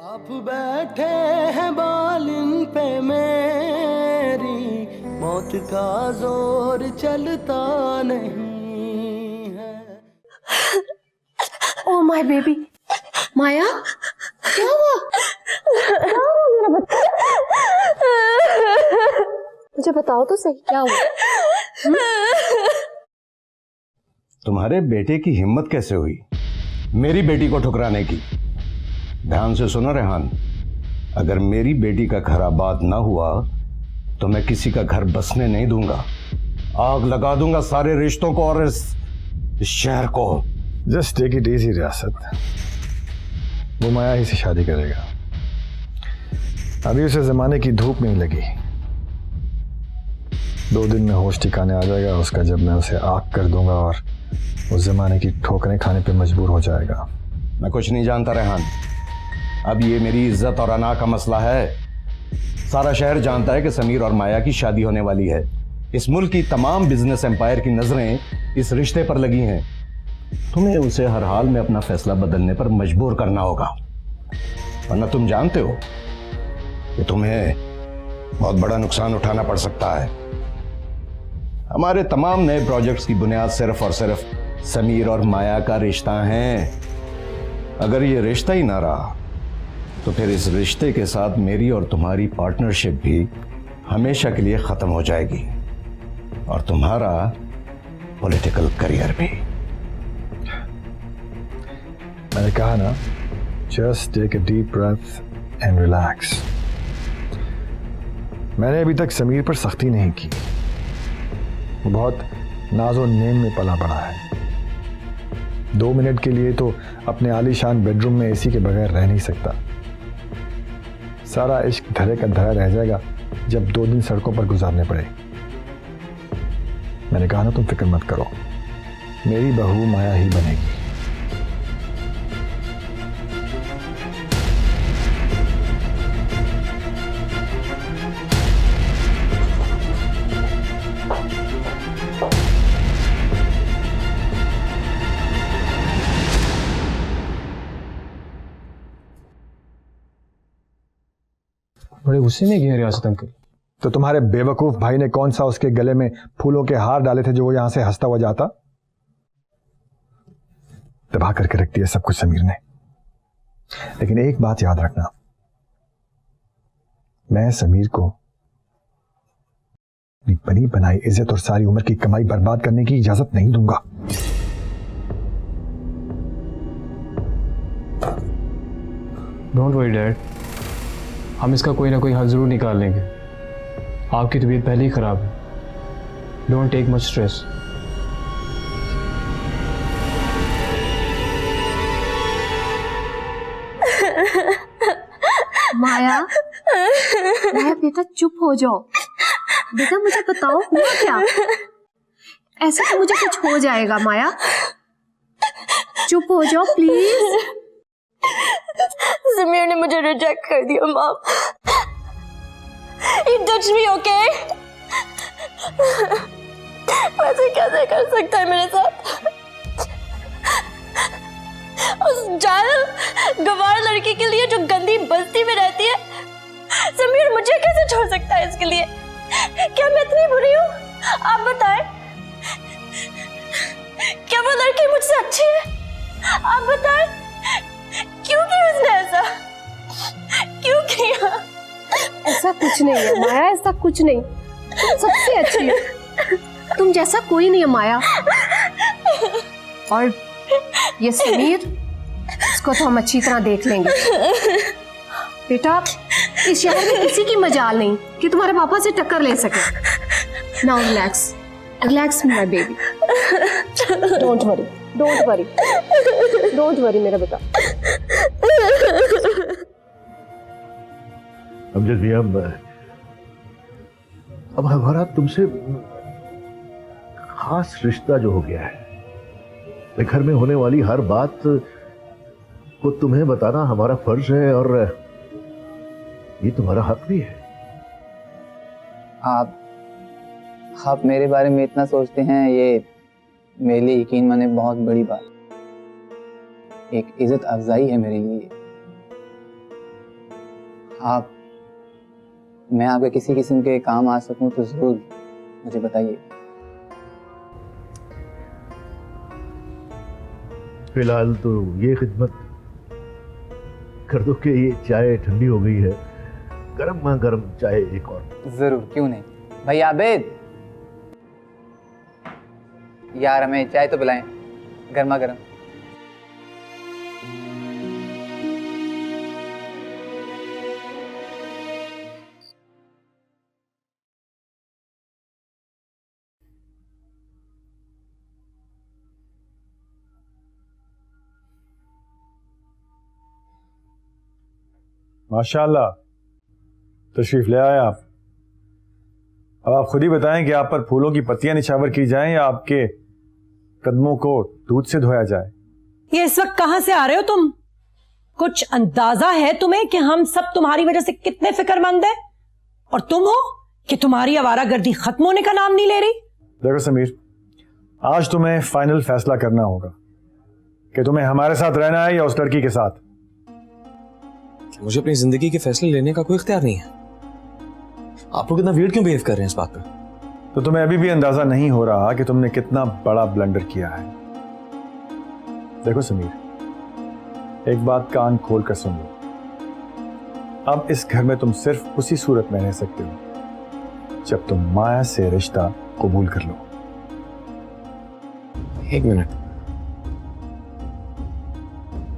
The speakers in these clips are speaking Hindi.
आप बैठे हैं बालिन पे मेरी, मौत का जोर चलता नहीं है। ओ माय बेबी, माया क्या हुआ? क्या हुआ मेरा बच्चा? मुझे बताओ तो सही, क्या हुआ? तुम्हारे बेटे की हिम्मत कैसे हुई मेरी बेटी को ठुकराने की? ध्यान से सुनो रेहान, अगर मेरी बेटी का घर आबाद ना हुआ तो मैं किसी का घर बसने नहीं दूंगा। आग लगा दूंगा सारे रिश्तों को और इस शहर को। जस्ट टेक इट इजी रियासत, वो माया ही से शादी करेगा। अभी उसे जमाने की धूप नहीं लगी, 2 दिन में होश ठिकाने आ जाएगा उसका, जब मैं उसे आग कर दूंगा और उस जमाने की ठोकरें खाने पे मजबूर हो जाएगा। मैं कुछ नहीं जानता रेहान, अब ये मेरी इज्जत और अना का मसला है। सारा शहर जानता है कि समीर और माया की शादी होने वाली है। इस मुल्क की तमाम बिजनेस एम्पायर की नजरें इस रिश्ते पर लगी हैं। तुम्हें उसे हर हाल में अपना फैसला बदलने पर मजबूर करना होगा, वरना तुम जानते हो कि तुम्हें बहुत बड़ा नुकसान उठाना पड़ सकता है। हमारे तमाम नए प्रोजेक्ट्स की बुनियाद सिर्फ और सिर्फ समीर और माया का रिश्ता है। अगर ये रिश्ता ही ना रहा तो फिर इस रिश्ते के साथ मेरी और तुम्हारी पार्टनरशिप भी हमेशा के लिए खत्म हो जाएगी, और तुम्हारा पॉलिटिकल करियर भी। मैंने कहा ना, just take a deep breath and relax. मैंने अभी तक समीर पर सख्ती नहीं की, वो बहुत नाजो नेम में पला बड़ा है। 2 मिनट के लिए तो अपने आलीशान बेडरूम में एसी के बगैर रह नहीं सकता। सारा इश्क धरे का धरा रह जाएगा जब 2 दिन सड़कों पर गुजारने पड़े। मैंने कहा ना, तुम फिक्र मत करो, मेरी बहू माया ही बनेगी। बड़े गुस्से में गए रियासत अंकल। तो तुम्हारे बेवकूफ भाई ने कौन सा उसके गले में फूलों के हार डाले थे जो वो यहां से हंसता हुआ जाता? दबा करके रख दिया सब कुछ समीर ने। लेकिन एक बात याद रखना, मैं समीर को अपनी बनी बनाई इज्जत और सारी उम्र की कमाई बर्बाद करने की इजाजत नहीं दूंगा। डोंट वरी डैड, हम इसका कोई ना कोई हल जरूर निकाल लेंगे। आपकी तबीयत पहले ही खराब है, डोंट टेक मच स्ट्रेस। माया, माया बेटा चुप हो जाओ। बेटा मुझे बताओ हुआ क्या? ऐसे तो मुझे कुछ हो जाएगा। माया चुप हो जाओ प्लीज। समीर ने मुझे रिजेक्ट कर दिया mom. He touched me, okay? वैसे कैसे कर सकता है मेरे साथ? उस जाहिल गवार लड़की के लिए जो गंदी बस्ती में रहती है, समीर मुझे कैसे छोड़ सकता है इसके लिए? क्या मैं इतनी बुरी हूँ? आप बताएं, क्या वो लड़की मुझसे अच्छी है? आप बताएं, क्यों किया उसने ऐसा? क्यों किया? ऐसा कुछ नहीं है माया, ऐसा कुछ नहीं, सबसे अच्छी है। तुम जैसा कोई नहीं है माया। और ये समीर, इसको तो हम अच्छी तरह देख लेंगे। बेटा इस शहर में किसी की मजाल नहीं कि तुम्हारे पापा से टक्कर ले सके। Now relax, relax my baby, don't worry, don't worry, don't worry मेरा बेटा। अब जजिया, अब हमारा तुमसे खास रिश्ता जो हो गया है, घर में होने वाली हर बात को तुम्हें बताना हमारा फर्ज है और ये तुम्हारा हक भी है। आप मेरे बारे में इतना सोचते हैं, ये मेरे लिए यकीन माने बहुत बड़ी बात, एक इज्जत अफजाई है मेरे लिए। आप, मैं आपके किसी किस्म के काम आ सकूं तो जरूर मुझे बताइए। फिलहाल तो ये खिदमत कर दो कि ये चाय ठंडी हो गई है, गरम गरम चाय एक और। जरूर, क्यों नहीं। भाई आबिद, यार हमें चाय तो पिलाएं, गर्मा गर्म। माशाल्लाह, तशरीफ ले आए आप। अब आप खुद ही बताएं कि आप पर फूलों की पत्तियां निछावर की जाएं या आपके कदमों को दूध से धोया जाए। ये इस वक्त कहां से आ रहे हो तुम? कुछ अंदाजा है तुम्हें कि हम सब तुम्हारी वजह से कितने फिक्रमंद हैं? और तुम हो कि तुम्हारी आवारागर्दी खत्म होने का नाम नहीं ले रही। देखो समीर, आज तुम्हें फाइनल फैसला करना होगा कि तुम्हें हमारे साथ रहना है या उस लड़की के साथ। मुझे अपनी जिंदगी के फैसले लेने का कोई इख्तियार नहीं है। आप लोग इतना वियर्ड क्यों बिहेव कर रहे हैं इस बात पे? तो तुम्हें अभी भी अंदाजा नहीं हो रहा कि तुमने कितना बड़ा ब्लंडर किया है। देखो समीर, एक बात कान खोल कर सुन लो। अब इस घर में तुम सिर्फ उसी सूरत में रह सकते हो जब तुम माया से रिश्ता कबूल कर लो। एक मिनट,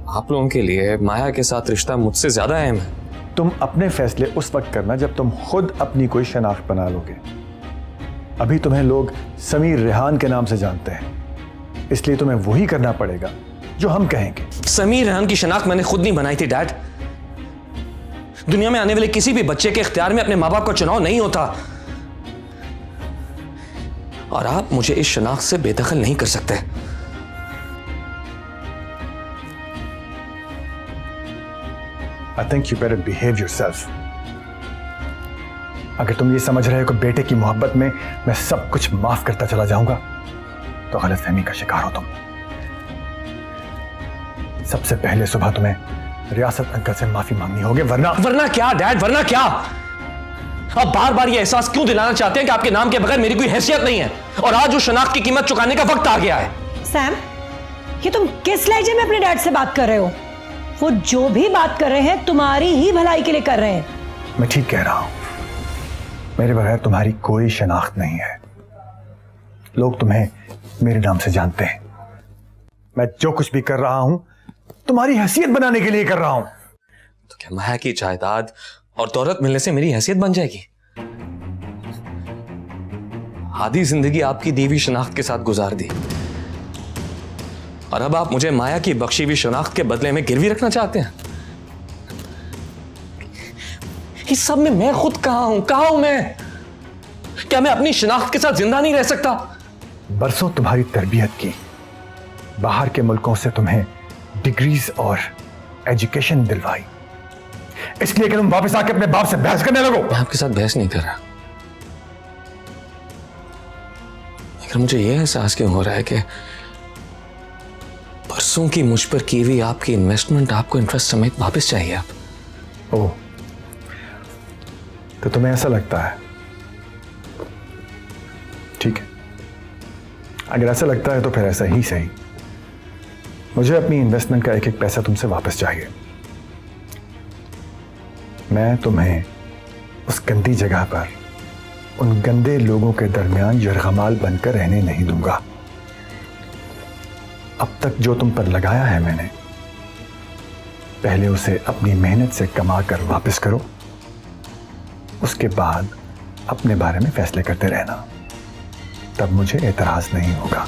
आप लोगों के लिए माया के साथ रिश्ता मुझसे ज्यादा अहम है। तुम अपने फैसले उस वक्त करना जब तुम खुद अपनी कोई शनाख्त बना लोगे। अभी तुम्हें लोग समीर रेहान के नाम से जानते हैं, इसलिए तुम्हें वही करना पड़ेगा जो हम कहेंगे। समीर रेहान की शनाख्त मैंने खुद नहीं बनाई थी डैड। दुनिया में आने वाले किसी भी बच्चे के इख्तियार में अपने माँ बाप का चुनाव नहीं होता, और आप मुझे इस शनाख्त से बेदखल नहीं कर सकते। I think you better behave yourself. अगर तुम ये समझ रहे हो कि बेटे की मोहब्बत में मैं सब कुछ माफ करता चला जाऊंगा तो गलतफहमी का शिकार हो तुम। सबसे पहले सुबह तुम्हें रियासत अंकल से माफी मांगनी होगी, वरना क्या डैड, वरना क्या? आप बार बार ये एहसास क्यों दिलाना चाहते हैं कि आपके नाम के बगैर मेरी कोई हैसियत नहीं है, और आज उस शनाख्त की कीमत चुकाने का वक्त आ गया है। सैम, ये तुम किस लहजे में अपने डैड से बात कर रहे हो? वो जो भी बात कर रहे हैं तुम्हारी ही भलाई के लिए कर रहे हैं। मैं ठीक कह रहा हूं, मेरे बगैर तुम्हारी कोई शनाख्त नहीं है। लोग तुम्हें मेरे नाम से जानते हैं। मैं जो कुछ भी कर रहा हूं तुम्हारी हैसियत बनाने के लिए कर रहा हूं। तो क्या माया की जायदाद और दौलत मिलने से मेरी हैसियत बन जाएगी? आधी जिंदगी आपकी दी हुई शनाख्त के साथ गुजार दी, और अब आप मुझे माया की बख्शी हुई शनाख्त के बदले में गिरवी रखना चाहते हैं? इस सब में मैं खुद कहां हूं मैं? क्या मैं अपनी शनाख्त के साथ जिंदा नहीं रह सकता? बरसों तुम्हारी तरबियत की, बाहर के मुल्कों से तुम्हें डिग्रीज और एजुकेशन दिलवाई, इसलिए कि तुम वापस आके अपने बाप से बहस करने लगो। मैं आपके साथ बहस नहीं कर रहा, लेकिन मुझे यह एहसास क्यों हो रहा है कि परसों की मुझ पर की हुई आपकी इन्वेस्टमेंट आपको इंटरेस्ट समेत वापस चाहिए। आप ओह, तो तुम्हें ऐसा लगता है? ठीक है, अगर ऐसा लगता है तो फिर ऐसा ही सही। मुझे अपनी इन्वेस्टमेंट का एक एक पैसा तुमसे वापस चाहिए। मैं तुम्हें उस गंदी जगह पर उन गंदे लोगों के दरमियान यरगमाल बनकर रहने नहीं दूंगा। अब तक जो तुम पर लगाया है मैंने, पहले उसे अपनी मेहनत से कमा कर वापस करो, उसके बाद अपने बारे में फैसले करते रहना, तब मुझे एतराज नहीं होगा।